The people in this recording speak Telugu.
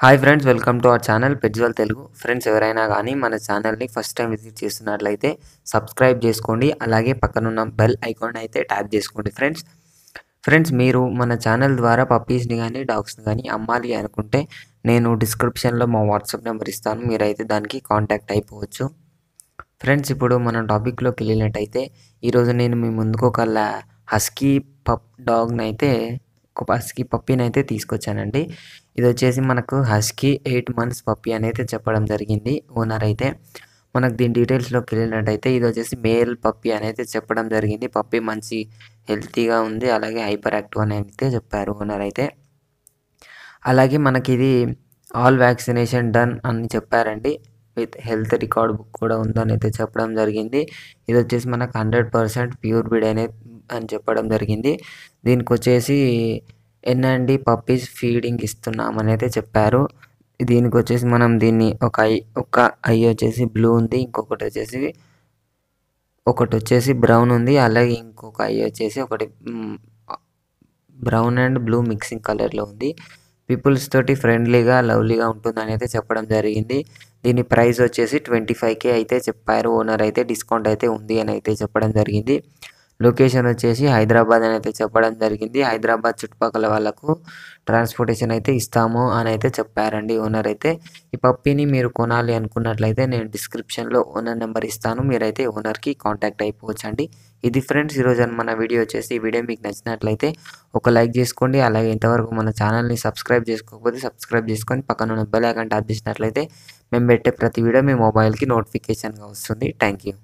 Hi friends, welcome to our channel పెజ్వల్ తెలుగు. ఫ్రెండ్స్, ఎవరైనా కానీ మన ఛానల్ని ఫస్ట్ టైం విజిట్ చేస్తున్నట్లయితే సబ్స్క్రైబ్ చేసుకోండి. అలాగే పక్కనున్న బెల్ ఐకాన్ అయితే ట్యాప్ చేసుకోండి. ఫ్రెండ్స్ మీరు మన ఛానల్ ద్వారా పప్పీస్ని కానీ డాగ్స్ని కానీ అమ్మాలి అనుకుంటే నేను డిస్క్రిప్షన్లో మా వాట్సాప్ నెంబర్ ఇస్తాను. మీరైతే దానికి కాంటాక్ట్ అయిపోవచ్చు. ఫ్రెండ్స్, ఇప్పుడు మన టాపిక్లోకి వెళ్ళినట్టయితే ఈరోజు నేను మీ ముందుకు ఒక హస్కీ పప్పీని అయితే తీసుకొచ్చానండి. ఇది వచ్చేసి మనకు హస్కీ 8 months పప్పీ అనేది చెప్పడం జరిగింది ఓనర్ అయితే. మనకు దీని డీటెయిల్స్లోకి వెళ్ళినట్టయితే ఇది వచ్చేసి మేల్ పప్పీ అనేది చెప్పడం జరిగింది. పప్పీ మంచి హెల్తీగా ఉంది, అలాగే హైపర్ యాక్టివ్ అని అయితే చెప్పారు ఓనర్ అయితే. అలాగే మనకి ఇది ఆల్ వ్యాక్సినేషన్ డన్ అని చెప్పారండి. విత్ హెల్త్ రికార్డ్ బుక్ కూడా ఉందని అయితే చెప్పడం జరిగింది. ఇది వచ్చేసి మనకు 100% ప్యూర్ బ్రీడ్ అని చెప్పడం జరిగింది. దీనికి వచ్చేసి ఎన్ఎండి పప్పీస్ ఫీడింగ్ ఇస్తున్నామని అయితే చెప్పారు. దీనికి వచ్చేసి మనం దీన్ని ఒక ఐ వచ్చేసి బ్లూ ఉంది, ఒకటి వచ్చేసి బ్రౌన్ ఉంది, అలాగే ఇంకొక ఐ వచ్చేసి ఒకటి బ్రౌన్ అండ్ బ్లూ మిక్సింగ్ కలర్లో ఉంది. పీపుల్స్ తోటి ఫ్రెండ్లీగా లవ్లీగా ఉంటుందని అయితే చెప్పడం జరిగింది. దీని ప్రైస్ వచ్చేసి 25K అయితే చెప్పారు ఓనర్ అయితే. డిస్కౌంట్ అయితే ఉంది అని అయితే చెప్పడం జరిగింది. లొకేషన్ వచ్చేసి హైదరాబాద్ అని అయితే చెప్పడం జరిగింది. హైదరాబాద్ చుట్టుపక్కల వాళ్ళకు ట్రాన్స్పోర్టేషన్ అయితే ఇస్తాము అని అయితే చెప్పారండి ఓనర్ అయితే. ఈ పప్పీని మీరు కొనాలి అనుకున్నట్లయితే నేను డిస్క్రిప్షన్లో ఓనర్ నెంబర్ ఇస్తాను. మీరైతే ఓనర్కి కాంటాక్ట్ అయిపోవచ్చు అండి. ఇది ఫ్రెండ్స్ ఈరోజు మన వీడియో వచ్చేసి. ఈ వీడియో మీకు నచ్చినట్లయితే ఒక లైక్ చేసుకోండి. అలాగే ఇంతవరకు మన ఛానల్ని సబ్స్క్రైబ్ చేసుకోకపోతే సబ్స్క్రైబ్ చేసుకొని పక్కన ఉన్న బెల్ ఐకాన్ ట్యాప్ చేసినట్లయితే మేము పెట్టే ప్రతి వీడియో మీ మొబైల్కి నోటిఫికేషన్గా వస్తుంది. Thank you.